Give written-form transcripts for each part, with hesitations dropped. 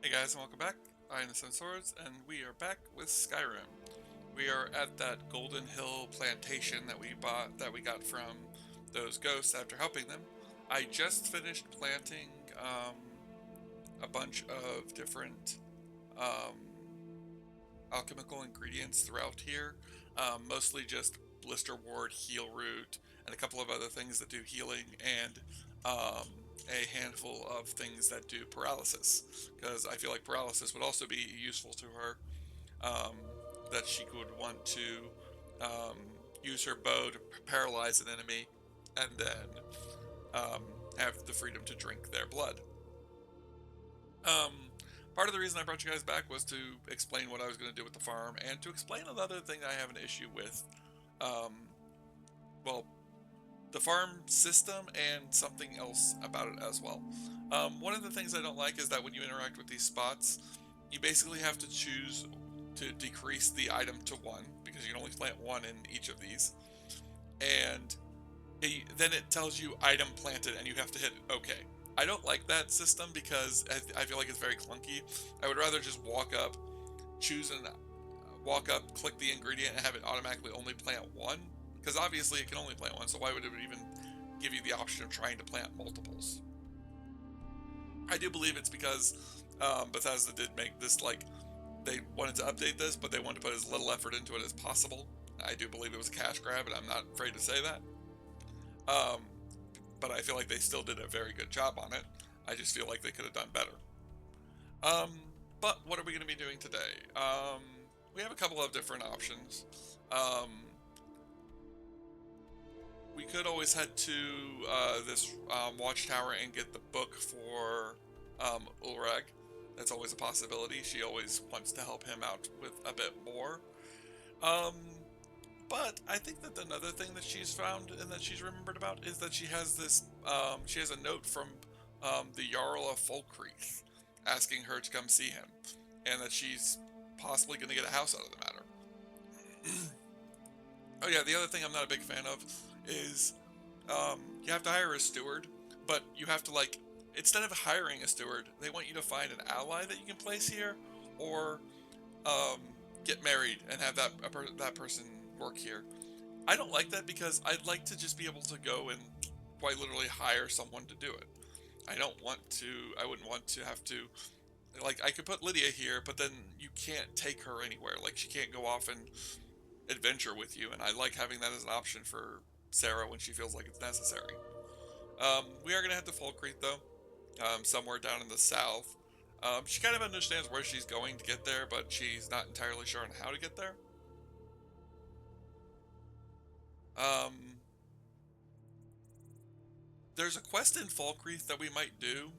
Hey guys, and welcome back. I am the Sun Swords, and we are back with Skyrim. We are at that Golden Hill plantation that we got from those ghosts after helping them. I just finished planting a bunch of different um, alchemical ingredients throughout here, mostly just blister ward, heal root, and a couple of other things that do healing, and um, a handful of things that do paralysis. Because I feel like paralysis would also be useful to her. Um, that she would want to um, use her bow to paralyze an enemy, and then um, have the freedom to drink their blood. Um, Part of the reason I brought you guys back was to explain what I was going to do with the farm, and to explain another thing I have an issue with. Um, well, the farm system and something else about it as well. One of the things I don't like is that when you interact with these spots, you basically have to choose to decrease the item to one, because you can only plant one in each of these. And then it tells you item planted and you have to hit OK. I don't like that system because I feel like it's very clunky. I would rather just walk up, click the ingredient, and have it automatically only plant one. Because obviously it can only plant one, so why would it even give you the option of trying to plant multiples? I do believe it's because Bethesda did make this, like, they wanted to update this, but they wanted to put as little effort into it as possible. I do believe it was a cash grab, and I'm not afraid to say that. Um, but I feel like they still did a very good job on it. I just feel like they could have done better. Um, but what are we going to be doing today? We have a couple of different options. We could always head to this watchtower and get the book for Ulrag. That's always a possibility. She always wants to help him out with a bit more. Um, but I think that another thing that she's found and that she's remembered about is that she has this. She has a note from the Jarl of Folkreath asking her to come see him, and that she's possibly going to get a house out of the matter. Oh yeah, the other thing I'm not a big fan of is you have to hire a steward, but you have to, like, instead of hiring a steward, they want you to find an ally that you can place here, or um, get married and have that person work here. I don't like that because I'd like to just be able to go and quite literally hire someone to do it. I don't want to. I wouldn't want to have to. Like, I could put Lydia here, but then you can't take her anywhere. Like, she can't go off and adventure with you, and I like having that as an option for Sarah when she feels like it's necessary. We are going to head to Falkreath, though, somewhere down in the south. She kind of understands where she's going to get there, but she's not entirely sure on how to get there. Um, there's a quest in Falkreath that we might do.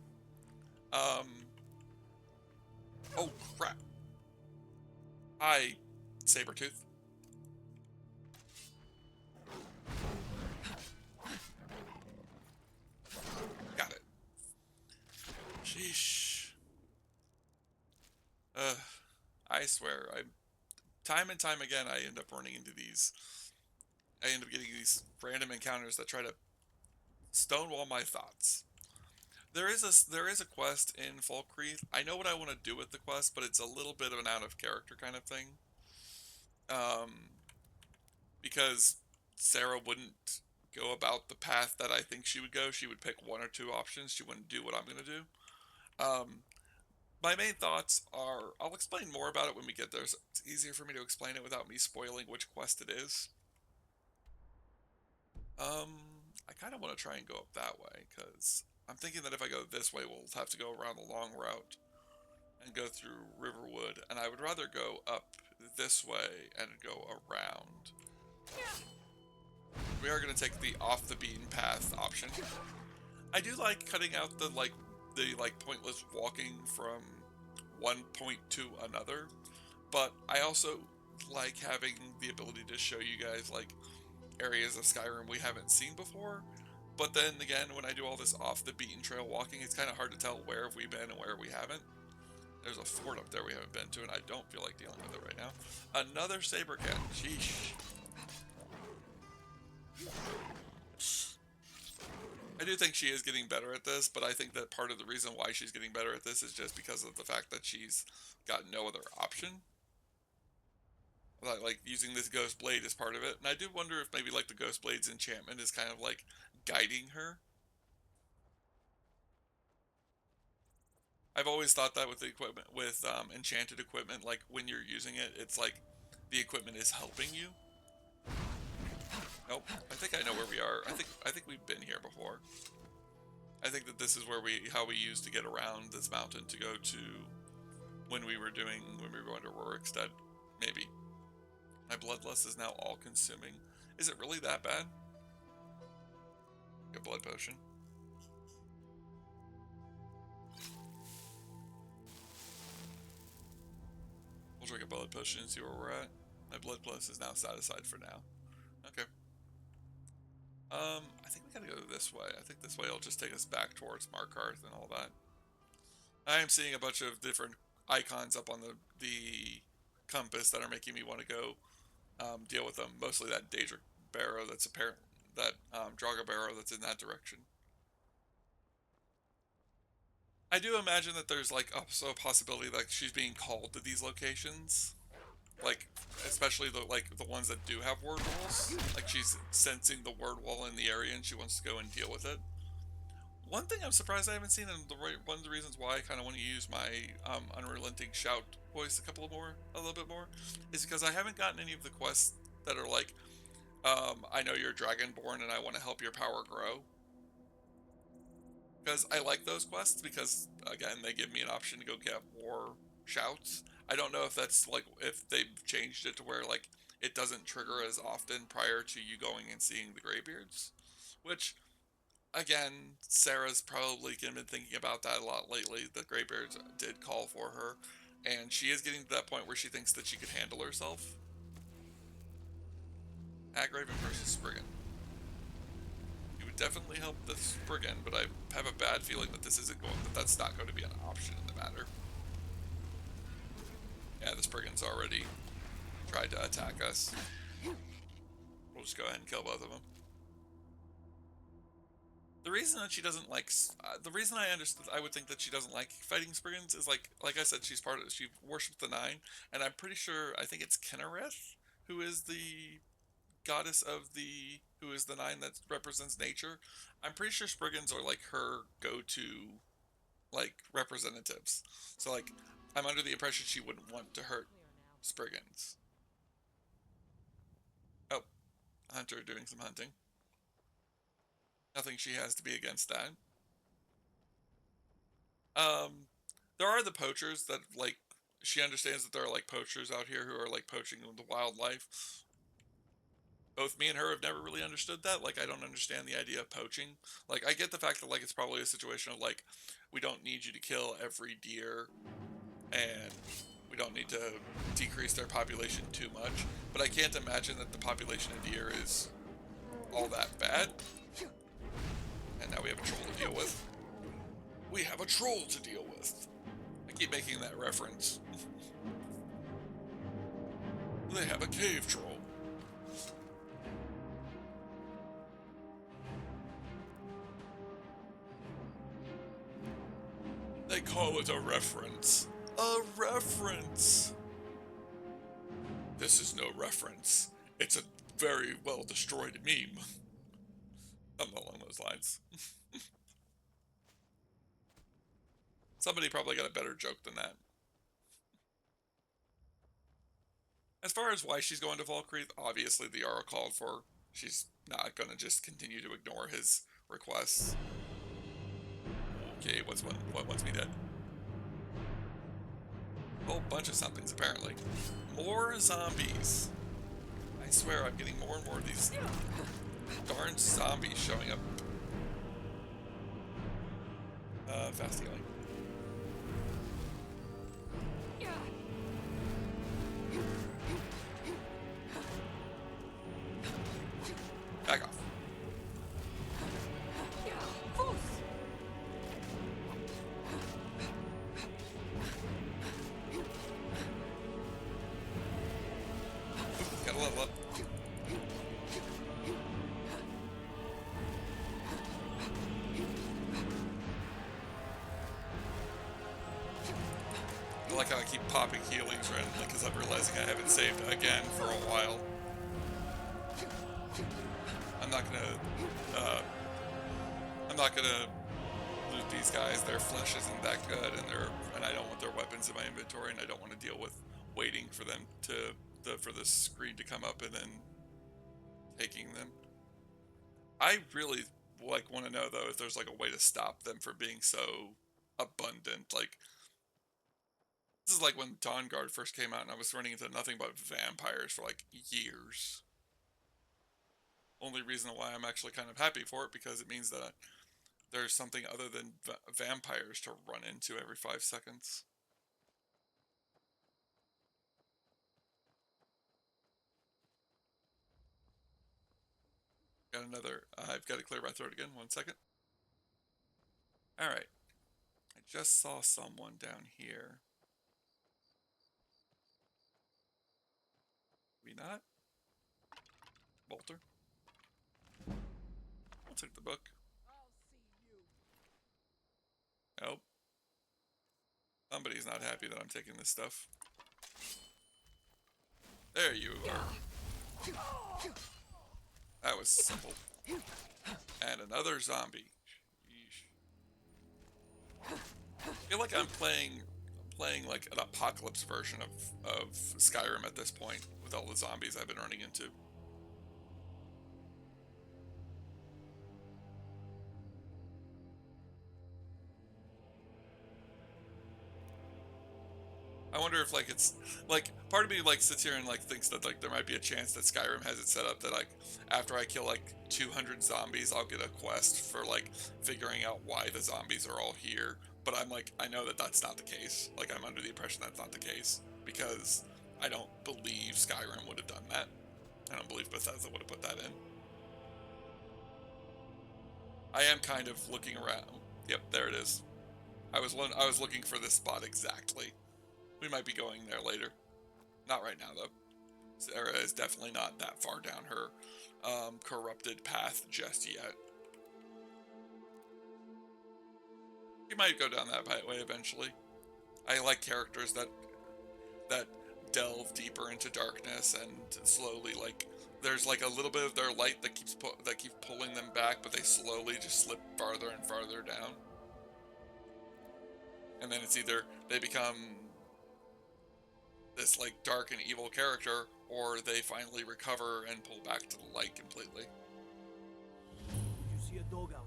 Um, oh, crap. Sabretooth. Got it. Sheesh. I swear, time and time again, I end up running into these. I end up getting these random encounters that try to stonewall my thoughts. There is a quest in Falkreath. I know what I want to do with the quest, but it's a little bit of an out of character kind of thing. Um, because Sarah wouldn't go about the path that I think she would go. She would pick one or two options. She wouldn't do what I'm going to do. My main thoughts are, I'll explain more about it when we get there, so it's easier for me to explain it without me spoiling which quest it is. I kind of want to try and go up that way, because I'm thinking that if I go this way, we'll have to go around the long route and go through Riverwood, and I would rather go up this way and go around. We are going to take the off the beaten path option. I do like cutting out the pointless walking from one point to another, but I also like having the ability to show you guys, like, areas of Skyrim we haven't seen before. But then again, when I do all this off the beaten trail walking, it's kind of hard to tell where have we been and where we haven't. There's a fort up there we haven't been to, and I don't feel like dealing with it right now. Another saber cat. Sheesh. I do think she is getting better at this, but I think that part of the reason why she's getting better at this is just because of the fact that she's got no other option. Like using this ghost blade is part of it, and I do wonder if maybe like the ghost blade's enchantment is kind of like guiding her. I've always thought that with the equipment, with enchanted equipment, like when you're using it, it's like the equipment is helping you. Nope. I think I know where we are. I think we've been here before. I think that this is where how we used to get around this mountain to go to when we were going to Rorikstead. Maybe. My bloodlust is now all consuming. Is it really that bad? A blood potion. We'll drink a blood potion and see where we're at. My blood plus is now satisfied for now. Okay. I think we gotta go this way. I think this way will just take us back towards Markarth and all that. I am seeing a bunch of different icons up on the compass that are making me want to go deal with them. Mostly that Daedric Barrow that's apparent, that Draga Barrow that's in that direction. I do imagine that there's like also a possibility that she's being called to these locations, like especially the ones that do have word walls. Like she's sensing the word wall in the area and she wants to go and deal with it. One thing I'm surprised I haven't seen, and one of the reasons why I kind of want to use my unrelenting shout voice a little bit more, is because I haven't gotten any of the quests that are like, I know you're Dragonborn and I want to help your power grow. Because I like those quests because, again, they give me an option to go get more shouts. I don't know if that's like, if they've changed it to where like it doesn't trigger as often prior to you going and seeing the Greybeards, which, again, Sarah's probably been thinking about that a lot lately. The Greybeards did call for her, and she is getting to that point where she thinks that she could handle herself. Hagraven versus Spriggan. You would definitely help the Spriggan, but I have a bad feeling that that's not going to be an option in the matter. Yeah, the Spriggan's already tried to attack us. We'll just go ahead and kill both of them. The reason that she doesn't like, the reason I would think that she doesn't like fighting Spriggans is like I said, she worships the Nine, and I'm pretty sure, I think it's Kinnereth, who is the goddess of who is the Nine that represents nature. I'm pretty sure Spriggans are like her go-to, like, representatives. So like, I'm under the impression she wouldn't want to hurt Spriggans. Oh, hunter doing some hunting. Nothing she has to be against that. There are the poachers that, like, she understands that there are, like, poachers out here who are, like, poaching the wildlife. Both me and her have never really understood that. Like, I don't understand the idea of poaching. Like, I get the fact that, like, it's probably a situation of, like, we don't need you to kill every deer, and we don't need to decrease their population too much. But I can't imagine that the population of deer is all that bad. And now we have a troll to deal with. We have a troll to deal with. I keep making that reference. They have a cave troll. They call it a reference. A reference! This is no reference. It's a very well destroyed meme. Something along those lines. Somebody probably got a better joke than that. As far as why she's going to Valkyrie, obviously the Jarl called for. She's not going to just continue to ignore his requests. Okay, what wants me dead? A whole bunch of somethings, apparently. More zombies. I swear I'm getting more and more of these darn zombies showing up. Fast healing. Back off. Gotta level up. like how I keep popping healings randomly because I'm realizing I haven't saved again for a while. I'm not gonna, uh, I'm not gonna loot these guys. Their flesh isn't that good, and I don't want their weapons in my inventory, and I don't want to deal with waiting for them for the screen to come up and then taking them. I really want to know though if there's like a way to stop them from being so abundant. Like this is like when Dawn Guard first came out, and I was running into nothing but vampires for like years. Only reason why I'm actually kind of happy for it because it means that there's something other than vampires to run into every 5 seconds. Got another. I've got to clear my throat again. 1 second. All right. I just saw someone down here. Maybe not. Bolter. I'll take the book. Nope. Somebody's not happy that I'm taking this stuff. There you are. That was simple. And another zombie. Yeesh. I feel like I'm playing like an apocalypse version of Skyrim at this point with all the zombies I've been running into. I wonder if like it's like part of me like sits here and like thinks that like there might be a chance that Skyrim has it set up that like after I kill like 200 zombies I'll get a quest for like figuring out why the zombies are all here. But I'm like I know that that's not the case. Like I'm under the impression that's not the case because I don't believe Skyrim would have done that. I don't believe Bethesda would have put that in. I am kind of looking around. Yep, there it is. I was looking for this spot exactly. We might be going there later. Not right now, though. Sarah is definitely not that far down her corrupted path just yet. We might go down that way eventually. I like characters that delve deeper into darkness and slowly like there's like a little bit of their light that keeps pulling them back, but they slowly just slip farther and farther down. And then it's either they become this like dark and evil character, or they finally recover and pull back to the light completely. Did you see a dog out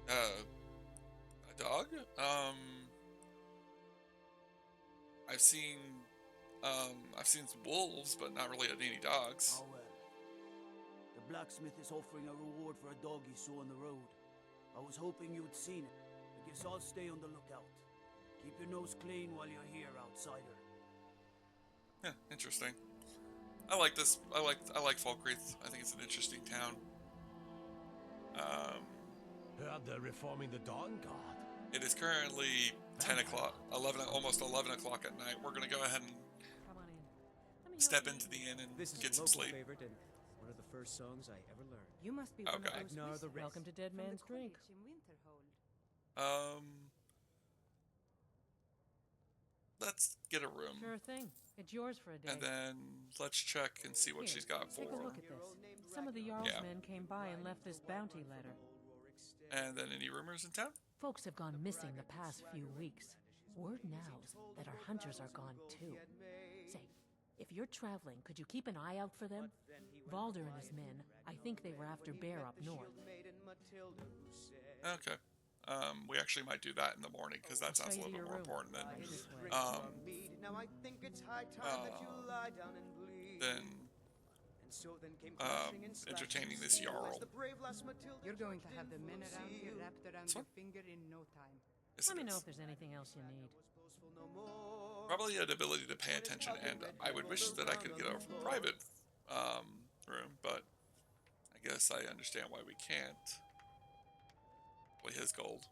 there? A dog? I've seen some wolves, but not really any dogs. Oh well. The blacksmith is offering a reward for a dog he saw on the road. I was hoping you'd seen it. I guess I'll stay on the lookout. Keep your nose clean while you're here, outsider. Yeah, interesting. I like this. I like Falkreath. I think it's an interesting town. Heard they're reforming the Dawn Guard. It is currently 10 o'clock, 11, almost 11 o'clock at night. We're gonna go ahead and Come on in. step into the inn and This is get a some local sleep. favorite and one of the first songs I ever learned. You must be Okay. one of those Ignore the recent- rest. Welcome to Dead From the Man's Drink. college in Winterhold. Let's get a room, Sure thing. It's yours for a day. and then let's check and see what Here, she's got for. take a look at this. Some of the Jarl's Yeah. men came by and left this bounty letter. And then any rumors in town? Folks have gone missing the past few weeks. Word now is that our hunters are gone too. Say, if you're traveling, could you keep an eye out for them? Valder and his men, I think they were after Bear up north. Okay. We actually might do that in the morning because that sounds a Show you little to bit your more room. important than Right this way. Now I think it's high time that you lie down and bleed. And so then came crashing and slashing entertaining this steel as Jarl. the brave lass Matilda You're going to charged have the in men full around here zeal. wrapped around This your one? finger in no time. Yes, Let it me know is. if there's anything else you need. Was boastful no more. Probably an ability to pay attention, and I would wish that I could get a private room, but I guess I understand why we can't. Boy, his gold.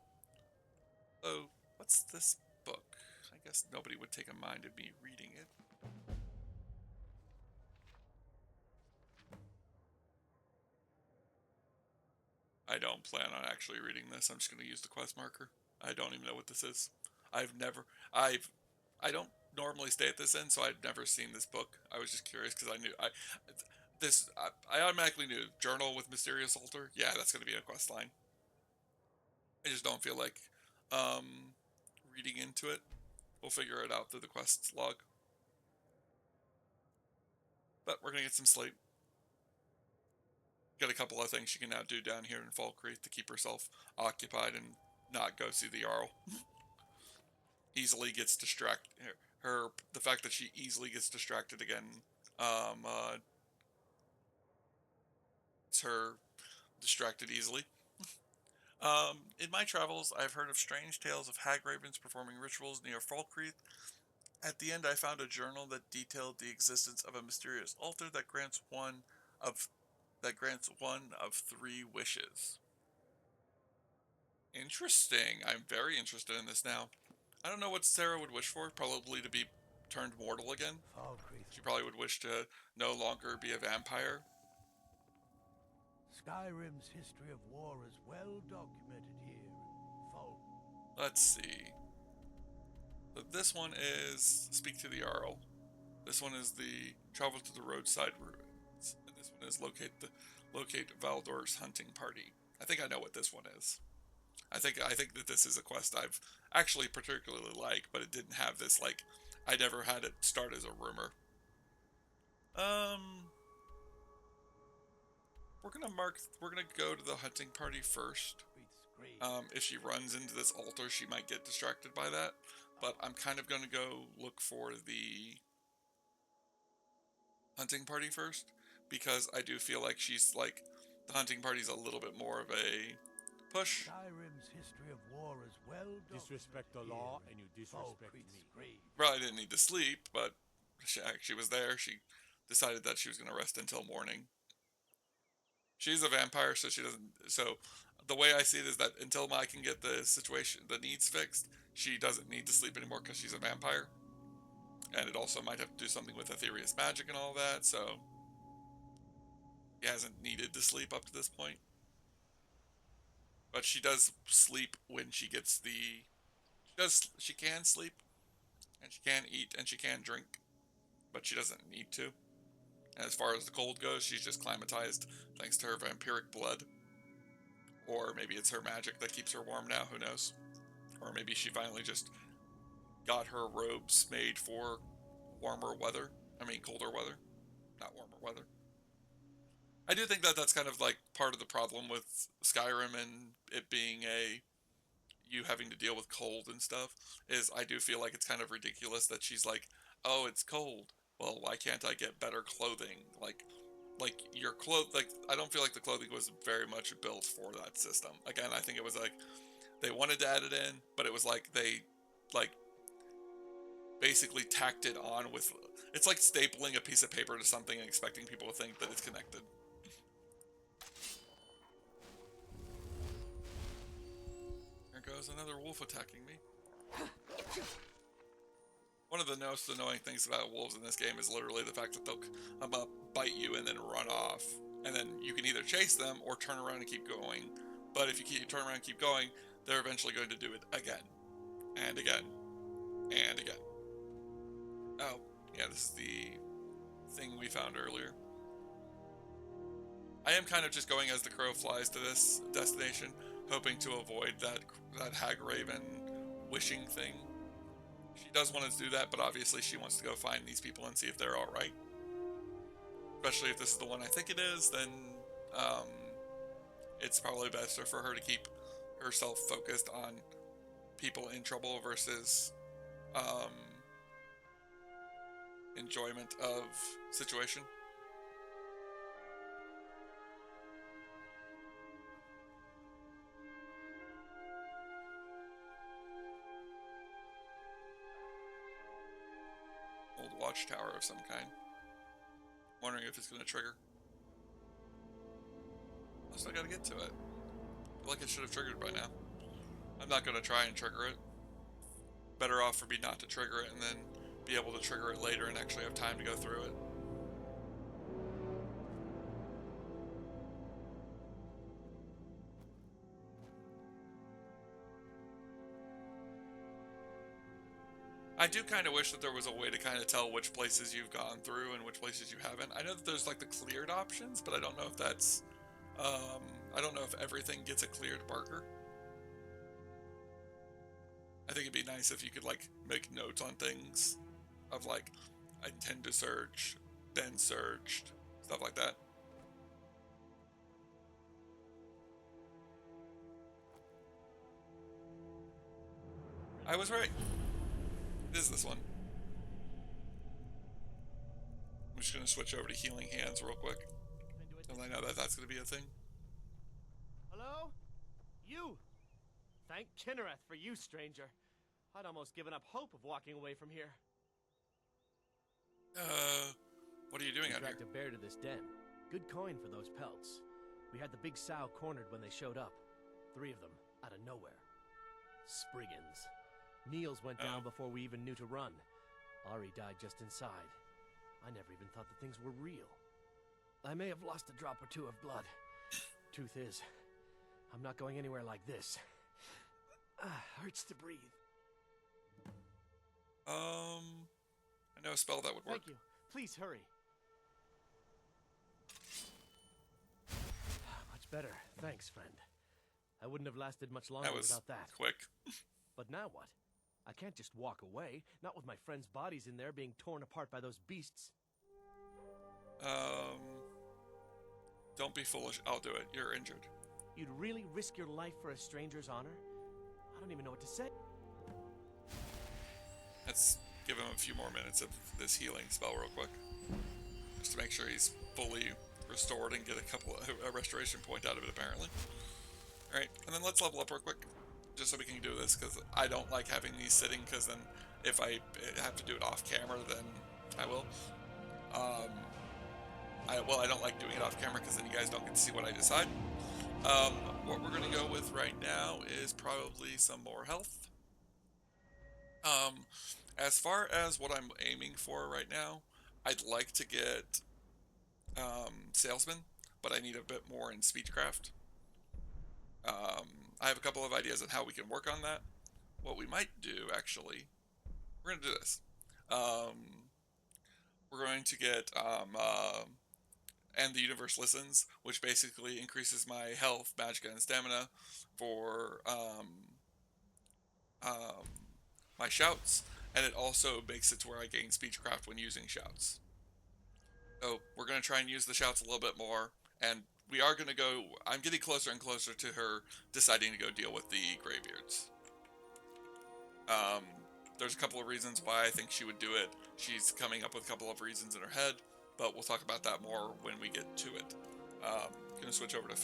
So, what's this book? I guess nobody would take a mind of me reading it. I don't plan on actually reading this. I'm just going to use the quest marker. I don't even know what this is. I don't normally stay at this inn, so I've never seen this book. I was just curious because I automatically knew journal with mysterious altar. Yeah, that's going to be a quest line. I just don't feel like reading into it. We'll figure it out through the quest log. But we're going to get some sleep. Got a couple of things she can now do down here in Fall Creek to keep herself occupied and not go see the Jarl. Easily gets distracted. The fact that she easily gets distracted again, it's her distracted easily. In my travels, I've heard of strange tales of hag ravens performing rituals near Falkreath. At the end, I found a journal that detailed the existence of a mysterious altar that grants one of 3 wishes. Interesting. I'm very interested in this now. I don't know what Sarah would wish for. Probably to be turned mortal again. She probably would wish to no longer be a vampire. Skyrim's history of war is well documented here. Let's see. So this one is Speak to the Jarl. This one is the Travel to the Roadside Ruins. And this one is Locate Valdor's Hunting Party. I think I know what this one is. I think that this is a quest I've actually particularly liked, but it didn't have this, like, I never had it start as a rumor. We're gonna go to the hunting party first. If she runs into this altar, she might get distracted by that, but I'm kind of gonna go look for the hunting party first, because I do feel like she's, like, the hunting party's a little bit more of a push. Skyrim's history of war is well disrespect the law and you disrespect me. Probably didn't need to sleep, but she was there. She decided that she was going to rest until morning. She's a vampire, so she doesn't. So the way I see it is that until I can get the needs fixed, she doesn't need to sleep anymore because she's a vampire. And it also might have to do something with Aetherius magic and all that, so she hasn't needed to sleep up to this point. But she does sleep when she gets she can sleep, and she can eat, and she can drink, but she doesn't need to. And as far as the cold goes, she's just climatized thanks to her vampiric blood. Or maybe it's her magic that keeps her warm now, who knows? Or maybe she finally just got her robes made for colder weather. Not warmer weather. I do think that that's kind of like part of the problem with Skyrim and it being you having to deal with cold and stuff, is I do feel like it's kind of ridiculous that she's like, oh, it's cold. Well, why can't I get better clothing? Like your I don't feel like the clothing was very much built for that system. Again, I think it was like, they wanted to add it in, but it was like, they, like, basically tacked it on with, it's like stapling a piece of paper to something and expecting people to think that it's connected. There goes another wolf attacking me. One of the most annoying things about wolves in this game is literally the fact that they'll bite you and then run off. And then you can either chase them or turn around and keep going. But if you turn around and keep going, they're eventually going to do it again. And again. And again. Oh, yeah, this is the thing we found earlier. I am kind of just going as the crow flies to this destination, hoping to avoid that hag raven wishing thing. She does want to do that, but obviously she wants to go find these people and see if they're alright. Especially if this is the one I think it is, then it's probably best for her to keep herself focused on people in trouble versus enjoyment of situation. Old watchtower of some kind. Wondering if it's going to trigger. I still got to get to it. I feel like it should have triggered by now. I'm not going to try and trigger it. Better off for me not to trigger it and then be able to trigger it later and actually have time to go through it. I do kind of wish that there was a way to kind of tell which places you've gone through and which places you haven't. I know that there's like the cleared options, but I don't know if that's, I don't know if everything gets a cleared marker. I think it'd be nice if you could like make notes on things of like, I intend to search, been searched, stuff like that. I was right. It is this one. I'm just going to switch over to healing hands real quick. And I know that that's going to be a thing. Hello? You! Thank Kinnereth for you, stranger. I'd almost given up hope of walking away from here. What are you doing out here? Dragged a bear to this den. Good coin for those pelts. We had the big sow cornered when they showed up. 3 of them, out of nowhere. Spriggans. Niels went down before we even knew to run. Ari died just inside. I never even thought the things were real. I may have lost a drop or 2 of blood. Truth is, I'm not going anywhere like this. Hurts to breathe. I know a spell that would work. Thank you. Please hurry. Much better. Thanks, friend. I wouldn't have lasted much longer without that. Quick. But now what? I can't just walk away, not with my friends' bodies in there being torn apart by those beasts. Don't be foolish. I'll do it. You're injured. You'd really risk your life for a stranger's honor? I don't even know what to say. Let's give him a few more minutes of this healing spell real quick. Just to make sure he's fully restored and get a restoration point out of it, apparently. Alright, and then let's level up real quick. Just so we can do this, because I don't like having these sitting, because then if I have to do it off camera, then I will. I don't like doing it off camera, because then you guys don't get to see what I decide. What we're going to go with right now is probably some more health. As far as what I'm aiming for right now, I'd like to get salesman, but I need a bit more in speechcraft. I have a couple of ideas on how we can work on that. What we might do, actually, we're going to do this. We're going to get And the Universe Listens, which basically increases my health, magicka, and stamina for my shouts, and it also makes it to where I gain speechcraft when using shouts. So we're going to try and use the shouts a little bit more, and we are going to go, I'm getting closer and closer to her deciding to go deal with the Greybeards. There's a couple of reasons why I think she would do it. She's coming up with a couple of reasons in her head, but we'll talk about that more when we get to it. Going to switch over to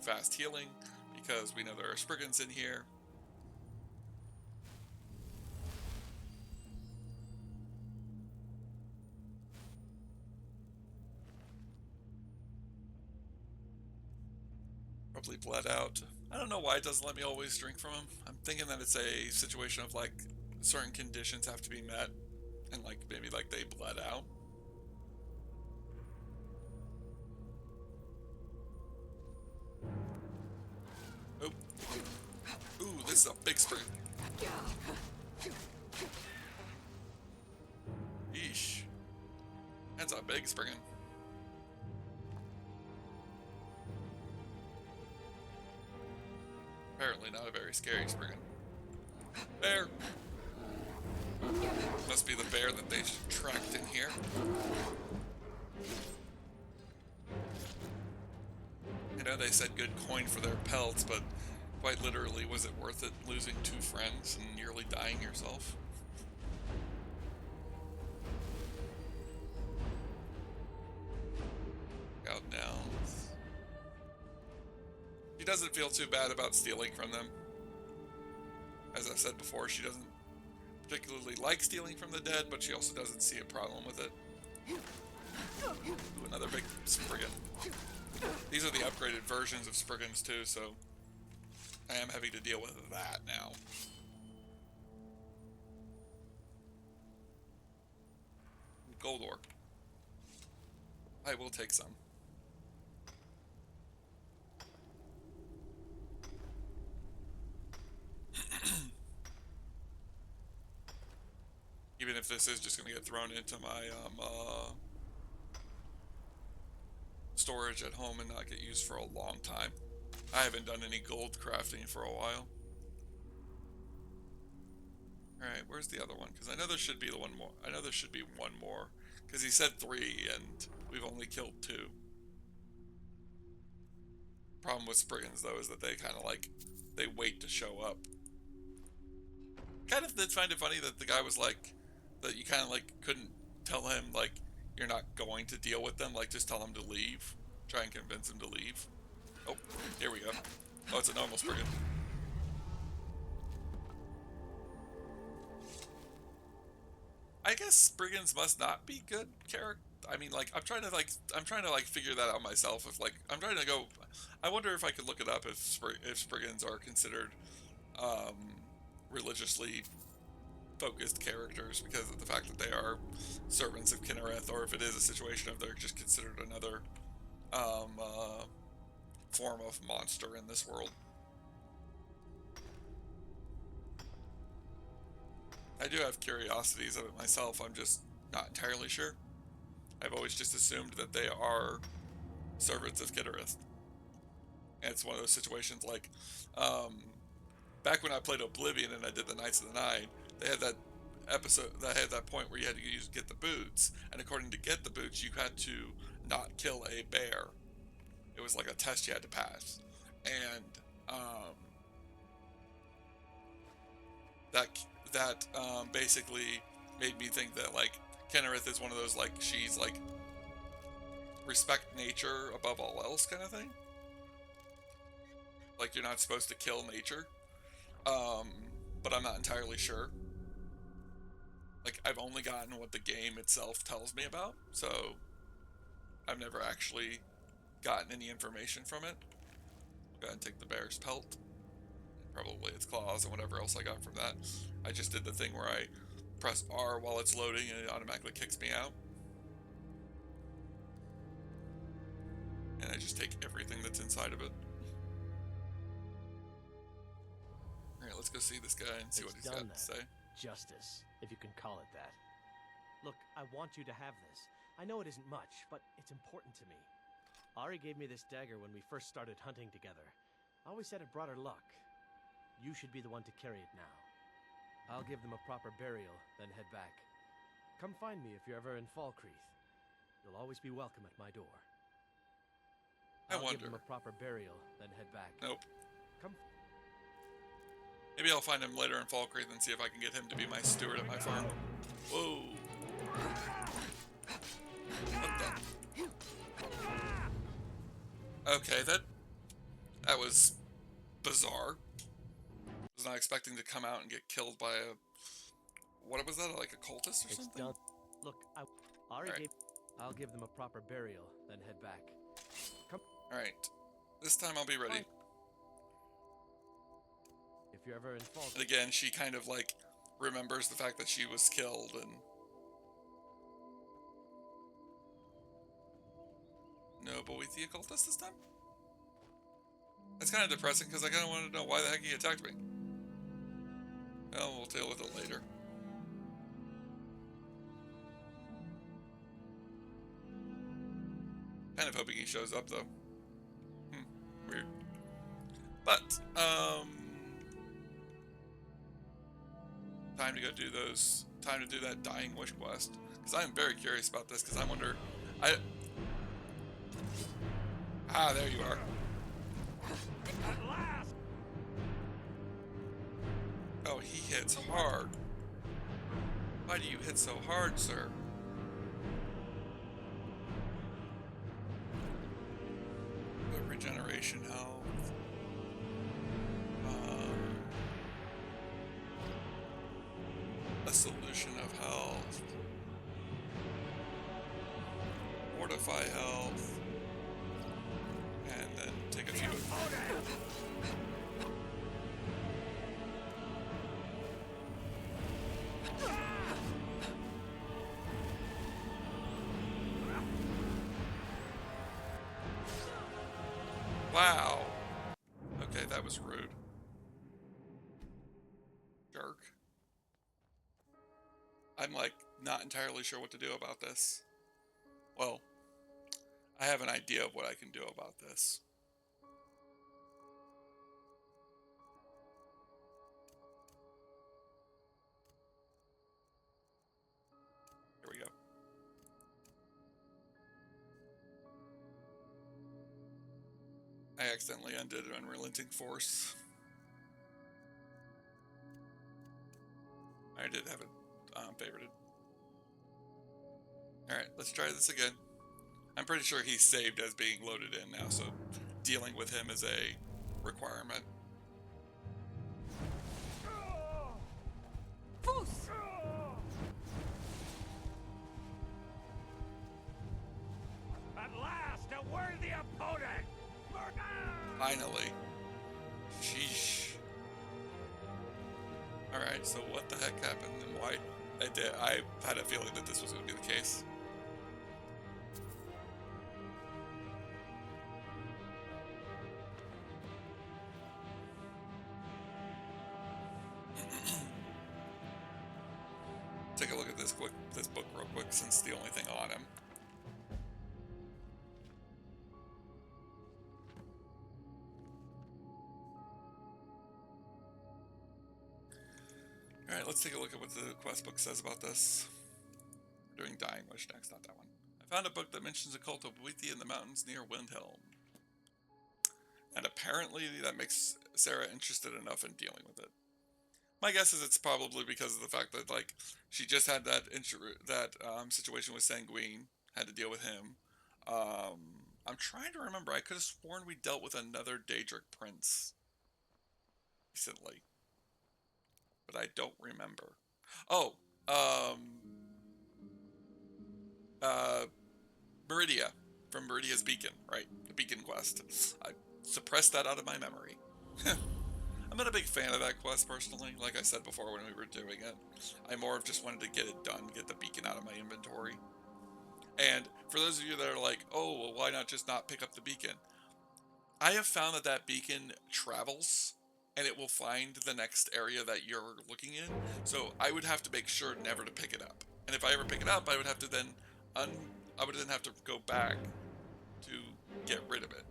fast healing, because we know there are Spriggans in here. Probably bled out. I don't know why it doesn't let me always drink from him. I'm thinking that it's a situation of like certain conditions have to be met, and like maybe like they bled out. Oh. Ooh, this is a big spring. Yeesh. That's a big spring. Apparently not a very scary Spriggan. Bear! Must be the bear that they tracked in here. You know, they said good coin for their pelts, but quite literally, was it worth it losing 2 friends and nearly dying yourself? Out now. She doesn't feel too bad about stealing from them. As I said before, she doesn't particularly like stealing from the dead, but she also doesn't see a problem with it. Ooh, another big Spriggan. These are the upgraded versions of Spriggans too, so I am having to deal with that now. Gold ore. I will take some. if this is just gonna get thrown into my storage at home and not get used for a long time. I haven't done any gold crafting for a while. Alright, where's the other one? Because I know there should be one more. I know there should be one more. Because he said 3, and we've only killed 2. Problem with Spriggans, though, is that they kind of like, they wait to show up. Kind of did find it funny that the guy was like, that you kind of like couldn't tell him, like, you're not going to deal with them, like, just tell him to leave. Try and convince him to leave. Oh, here we go. Oh, it's a normal Spriggan. I guess Spriggans must not be good character. I mean, like, I'm trying to figure that out myself. If like, I'm trying to go. I wonder if I could look it up if Spriggans are considered religiously focused characters because of the fact that they are servants of Kinnereth, or if it is a situation of they're just considered another form of monster in this world. I do have curiosities of it myself, I'm just not entirely sure. I've always just assumed that they are servants of Kinnereth. And it's one of those situations like, back when I played Oblivion and I did the Knights of the Nine, they had that episode, that had that point where you had to get the boots, and according to get the boots, you had to not kill a bear. It was like a test you had to pass. And, that basically made me think that, like, Kinnereth is one of those, like, she's, like, respect nature above all else kind of thing. Like, you're not supposed to kill nature. But I'm not entirely sure. Like, I've only gotten what the game itself tells me about, so I've never actually gotten any information from it. Go ahead and take the bear's pelt. Probably its claws and whatever else I got from that. I just did the thing where I press R while it's loading and it automatically kicks me out. And I just take everything that's inside of it. Alright, let's go see this guy and see what he's got to say. Justice, if you can call it that. Look, I want you to have this. I know it isn't much, but it's important to me. Ari gave me this dagger when we first started hunting together. I always said it brought her luck. You should be the one to carry it now. I'll give them a proper burial, then head back. Come find me if you're ever in Falkreath. You'll always be welcome at my door. I'll give them a proper burial, then head back. Nope. Come. Maybe I'll find him later in Falkreath and see if I can get him to be my steward at my farm. Whoa. What the? Okay, that was bizarre. I was not expecting to come out and get killed by a... What was that, like a cultist or something? Done. Look, I'll give them a proper burial, then head back. Come. Alright. This time I'll be ready. Fine. If you're ever in Falkreath. And again, she kind of like remembers the fact that she was killed and... No, but with the occultist this time? That's kind of depressing because I kind of wanted to know why the heck he attacked me. Well, we'll deal with it later. Kind of hoping he shows up though. Weird. But, time to go do those, time to do that Dying Wish quest. Because I'm very curious about this because I wonder, Ah, there you are. Oh, he hits hard. Why do you hit so hard, sir? The regeneration health. A solution of health. Fortify health. And then take a few. Wow. Okay, that was rude. Jerk. I'm like not entirely sure what to do about this. Well, I have an idea of what I can do about this. Here we go. I accidentally undid Unrelenting Force. I did have it favorited. Alright, let's try this again. I'm pretty sure he's saved as being loaded in now, so dealing with him is a requirement. At last, a worthy opponent! Finally. Sheesh. Alright, so what the heck happened and why? I had a feeling that this was going to be the case. Take a look at this book real quick, since it's the only thing on him. Alright, let's take a look at what the quest book says about this. We're doing Dying Wish next, not that one. I found a book that mentions a cult of Withy in the mountains near Windhelm. And apparently that makes Sarah interested enough in dealing with it. My guess is it's probably because of the fact that, like, she just had that situation with Sanguine, had to deal with him. I'm trying to remember. I could have sworn we dealt with another Daedric prince recently, but I don't remember. Oh, Meridia, from Meridia's Beacon, right? The Beacon quest. I suppressed that out of my memory. I'm not a big fan of that quest, personally. Like I said before when we were doing it, I more of just wanted to get it done, get the beacon out of my inventory. And for those of you that are like, oh, well, why not just not pick up the beacon? I have found that that beacon travels, and it will find the next area that you're looking in. So I would have to make sure never to pick it up. And if I ever pick it up, I would have to then have to go back to get rid of it.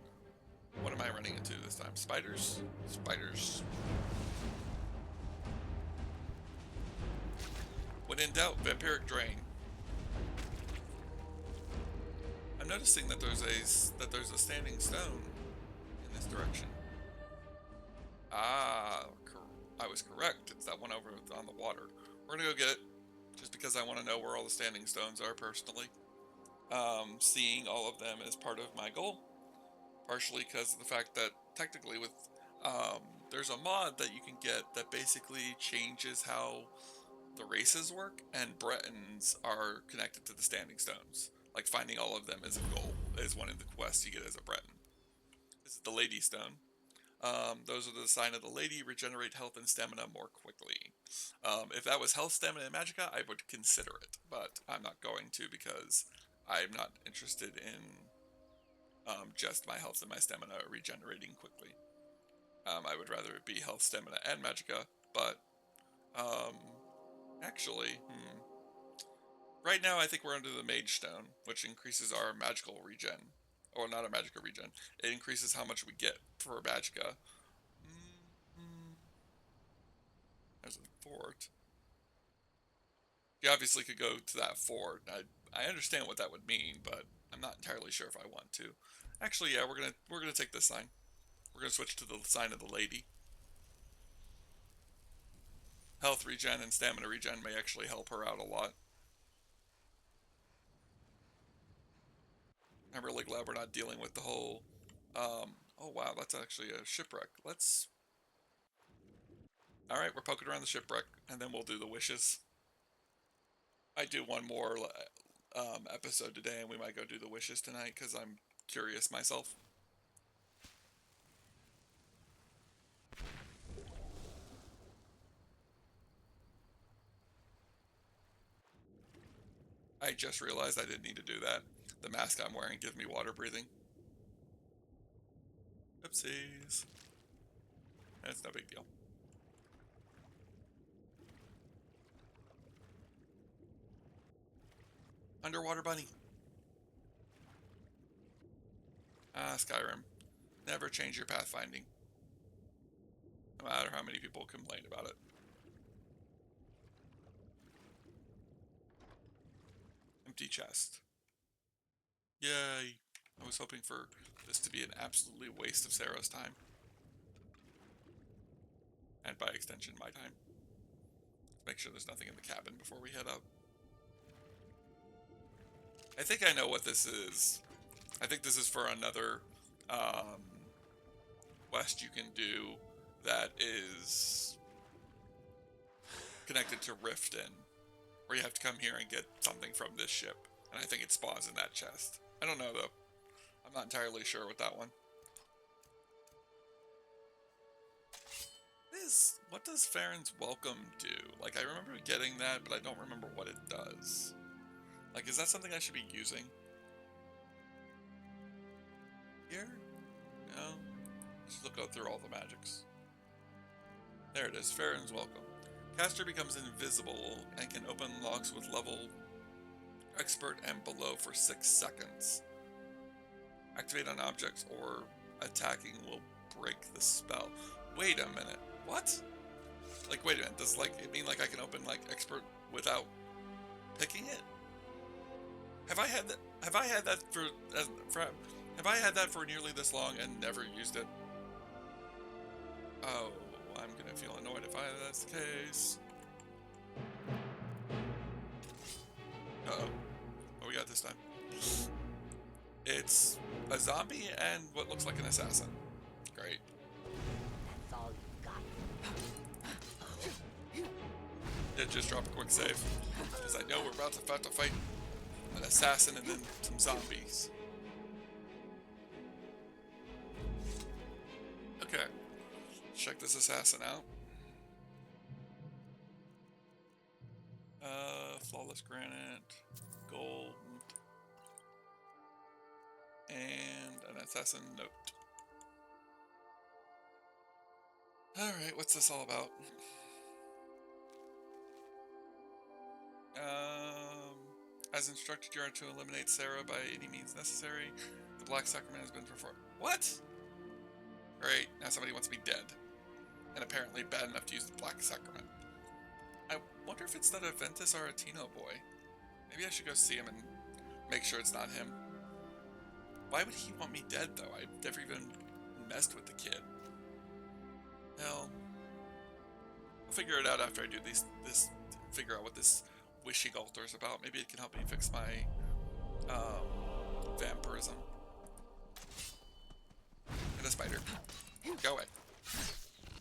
What am I running into this time? Spiders? Spiders. When in doubt, vampiric drain. I'm noticing that there's a standing stone in this direction. Ah, I was correct. It's that one over on the water. We're gonna go get it, just because I want to know where all the standing stones are personally. Seeing all of them is part of my goal. Partially because of the fact that technically with there's a mod that you can get that basically changes how the races work, and Bretons are connected to the standing stones. Like finding all of them is a goal, is one of the quests you get as a Breton. This is the Lady Stone. Those are the sign of the lady, regenerate health and stamina more quickly. If that was health, stamina, and magicka, I would consider it, but I'm not going to because I'm not interested in just my health and my stamina regenerating quickly. I would rather it be health, stamina, and magicka, but actually, right now I think we're under the Mage Stone, which increases our magical regen. Or not a magicka regen. It increases how much we get for magicka. There's a fort. You obviously could go to that fort. I understand what that would mean, but I'm not entirely sure if I want to. Actually, yeah, we're gonna take this sign. We're gonna switch to the sign of the lady. Health regen and stamina regen may actually help her out a lot. I'm really glad we're not dealing with the whole, oh wow, that's actually a shipwreck. Alright, we're poking around the shipwreck, and then we'll do the wishes. I do one more episode today, and we might go do the wishes tonight, because I'm curious myself. I just realized I didn't need to do that. The mask I'm wearing gives me water breathing. Oopsies. It's no big deal. Underwater bunny. Ah, Skyrim. Never change your pathfinding. No matter how many people complain about it. Empty chest. Yay. I was hoping for this to be an absolutely waste of Sarah's time. And by extension, my time. Let's make sure there's nothing in the cabin before we head up. I think I know what this is. I think this is for another quest you can do that is connected to Riften, where you have to come here and get something from this ship. And I think it spawns in that chest. I don't know, though. I'm not entirely sure with that one. What does Farron's Welcome do? Like, I remember getting that, but I don't remember what it does. Like, is that something I should be using? Here? No. Just look out through all the magics. There it is, Farron's Welcome. Caster becomes invisible and can open locks with level expert and below for 6 seconds. Activate on objects or attacking will break the spell. Wait a minute. What? Like, wait a minute. Does it mean like I can open like expert without picking it? Have I had that? Have I had that Have I had that for nearly this long and never used it? Oh, I'm gonna feel annoyed if that's the case. Uh-oh. What we got this time? It's a zombie and what looks like an assassin. Great. That's all you got. Did just drop a quick save. Because I know we're about to fight an assassin and then some zombies. Okay. Check this assassin out. Flawless granite, gold, and an assassin note. Alright, what's this all about? As instructed, you are to eliminate Sarah by any means necessary. The Black Sacrament has been performed. What? Great, now somebody wants me dead. And apparently bad enough to use the Black Sacrament. I wonder if it's that Aventus Aretino boy. Maybe I should go see him and make sure it's not him. Why would he want me dead, though? I've never even messed with the kid. Hell. I'll figure it out after I do figure out what this wishing altar is about. Maybe it can help me fix my vampirism. And a spider. Go away.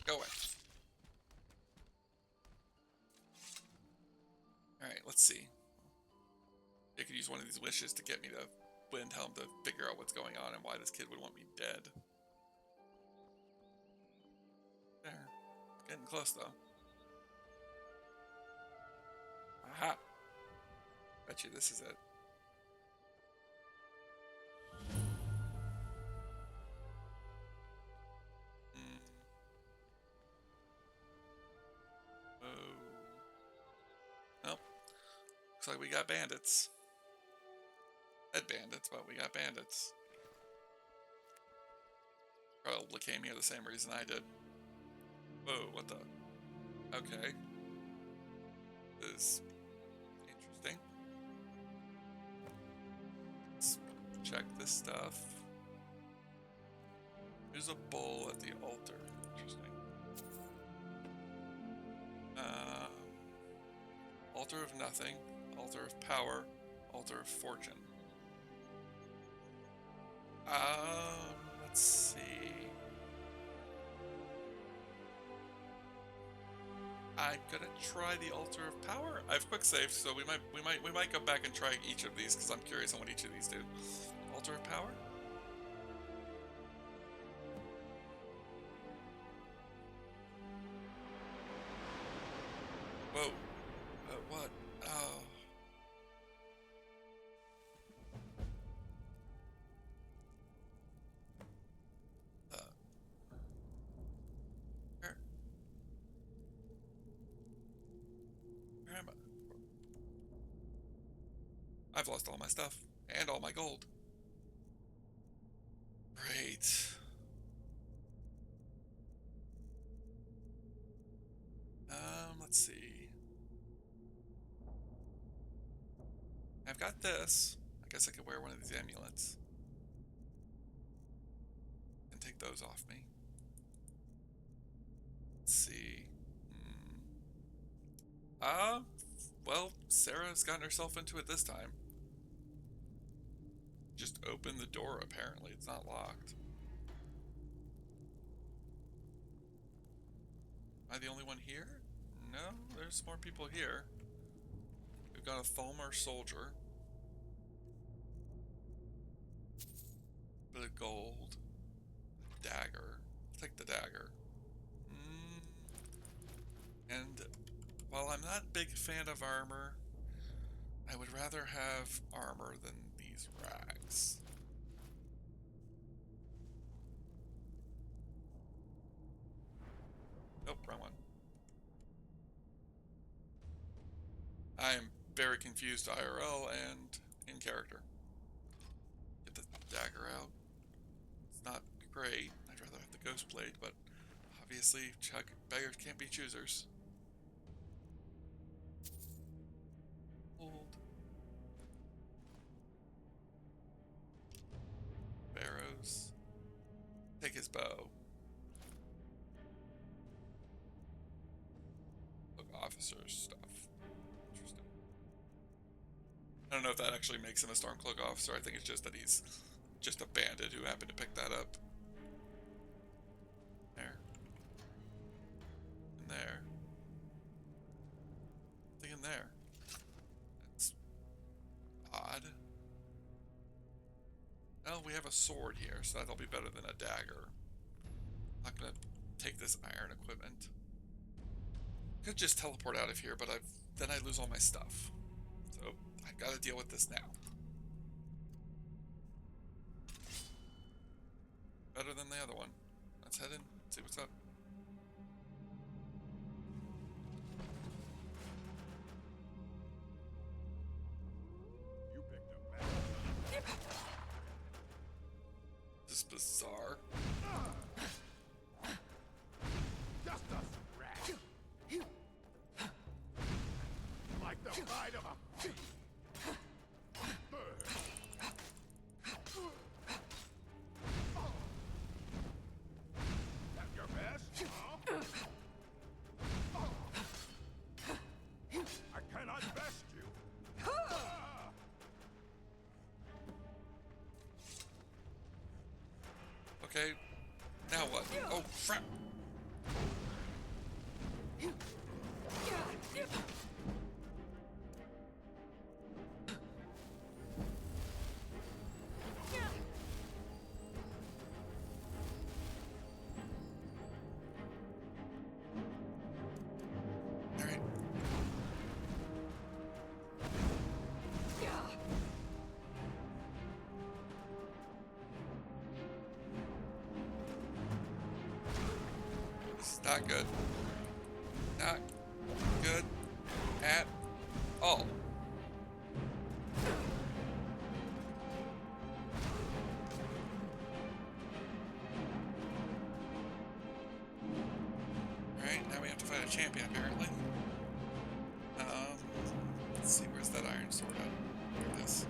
Go away. Alright, let's see. I could use one of these wishes to get me to Windhelm to figure out what's going on and why this kid would want me dead. There. Getting close, though. Aha! Bet you this is it. Nope. Looks like we got bandits. Dead bandits, but we got bandits. Probably came here the same reason I did. Whoa, what the? Okay. This is interesting. Let's check this stuff. There's a bowl at the altar. Interesting. Altar of nothing, altar of power, altar of fortune. Let's see. I'm gonna try the altar of power. I've quick saved, so we might go back and try each of these because I'm curious on what each of these do. Altar of power. Whoa. What? Oh. Where am I? I've lost all my stuff and all my gold. Great. Let's see. I've got this. I guess I could wear one of these amulets and take those off me. Let's see. Well, Sarah's gotten herself into it this time. Just open the door, apparently. It's not locked. Am I the only one here? No, there's more people here. We've got a Thalmor soldier. Bit of gold. A dagger. I'll take the dagger. And while I'm not a big fan of armor, I would rather have armor than these rags. Nope, wrong one. I am very confused IRL and in character. Get the dagger out. It's not great. I'd rather have the ghost blade, but obviously beggars can't be choosers. Hold. Barrows. Take his bow. Look, officer's stuff. Interesting. I don't know if that actually makes him a Stormcloak officer. I think it's just that he's just a bandit who happened to pick that up. There. And there. Nothing in there. That's odd. Well, we have a sword here, so that'll be better than a dagger. I'm not gonna take this iron equipment. Could just teleport out of here, but then I lose all my stuff. So I've got to deal with this now. Better than the other one. Let's head in, see what's up. You picked up bad. This is bizarre. Just a scratch. Like the bite of a thief. At your best, huh? I cannot best you. Okay, now what? Oh, crap! Alright. This is not good. Not good at all. Alright, now we have to fight a champion apparently. Let's see, where's that iron sword at? There it is.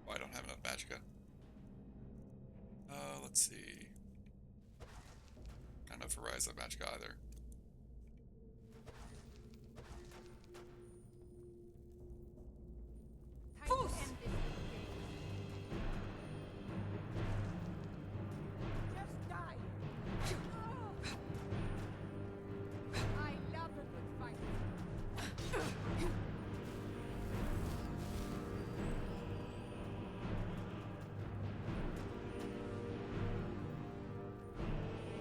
Oh, I don't have enough magicka. Let's see. Not enough Rise of Magicka either. Time to end this game. Just die. I love a good fight.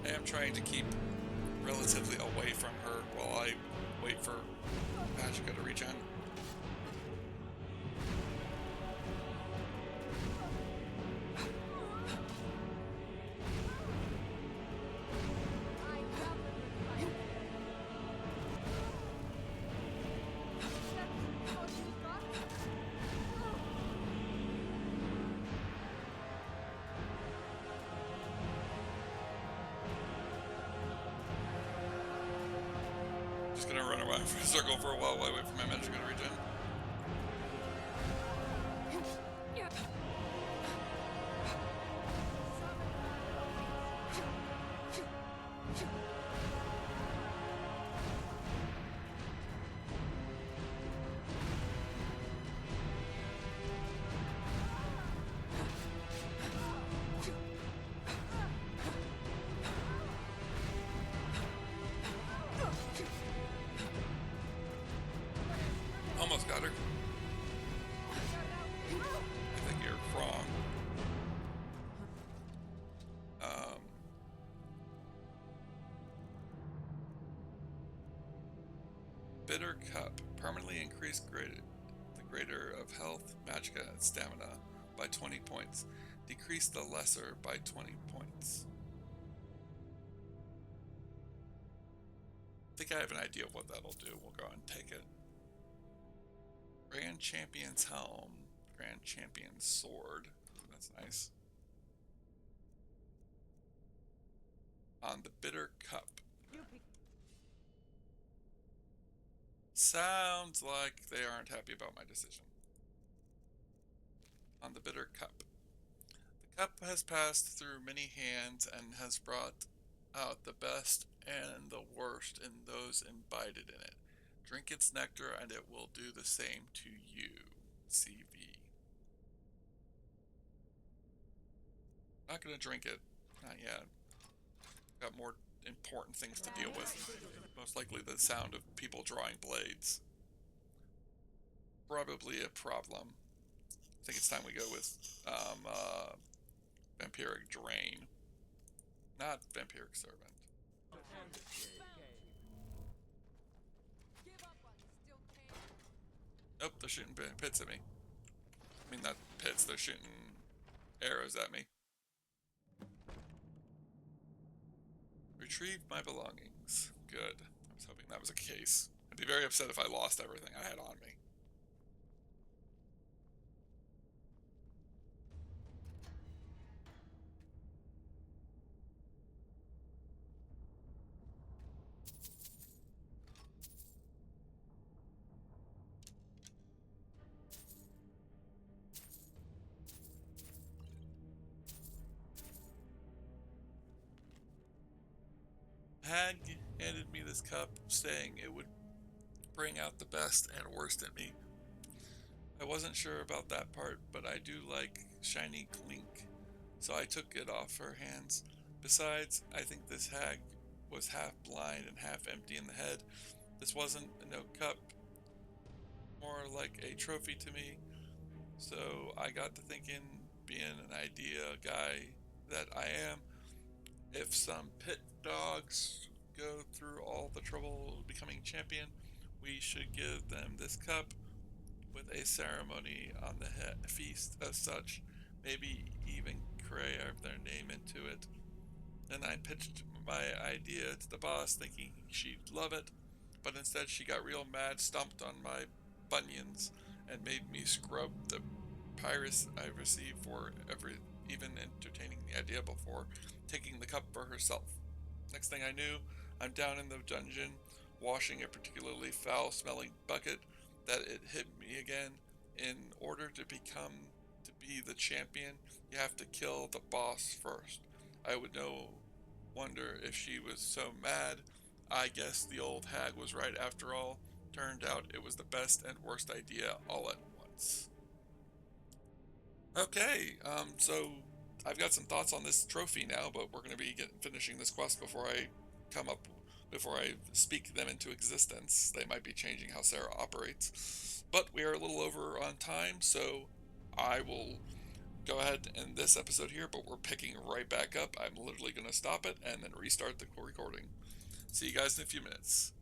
I am trying to keep relatively away from her while I wait for Magicka to regen. I love a good fight. Just gonna run around for a circle for a while I wait for my magic to regen. Almost got her. I think you're wrong. Bitter Cup. Permanently increase the greater of health, magicka, and stamina by 20 points. Decrease the lesser by 20 points. I think I have an idea of what that'll do. We'll go and take it. Grand Champion's Helm. Grand Champion's Sword. That's nice. On the Bitter Cup. Sounds like they aren't happy about my decision. On the Bitter Cup. The cup has passed through many hands and has brought out the best and the worst in those imbibed in it. Drink its nectar and it will do the same to you. CV. Not gonna drink it. Not yet. Got more important things to deal with. Most likely the sound of people drawing blades. Probably a problem. I think it's time we go with Vampiric Drain. Not Vampiric Servant. Nope, they're shooting pits at me. I mean, not pits, they're shooting arrows at me. Retrieve my belongings. Good. I was hoping that was a case. I'd be very upset if I lost everything I had on me. Hag handed me this cup, saying it would bring out the best and worst in me. I wasn't sure about that part, but I do like shiny clink, so I took it off her hands. Besides, I think this hag was half blind and half empty in the head. This wasn't no cup, more like a trophy to me. So I got to thinking, being an idea guy that I am, if some pit dogs go through all the trouble of becoming champion, we should give them this cup with a ceremony on the feast as such, maybe even carve their name into it. Then I pitched my idea to the boss thinking she'd love it, but instead she got real mad, stomped on my bunions, and made me scrub the pirates I received for even entertaining the idea before taking the cup for herself. Next thing I knew, I'm down in the dungeon, washing a particularly foul-smelling bucket that it hit me again. In order to be the champion, you have to kill the boss first. I would no wonder if she was so mad. I guess the old hag was right after all. Turned out it was the best and worst idea all at once. Okay, so I've got some thoughts on this trophy now, but we're going to be finishing this quest before I speak them into existence. They might be changing how Sarah operates. But we are a little over on time, so I will go ahead and end this episode here, but we're picking right back up. I'm literally going to stop it and then restart the recording. See you guys in a few minutes.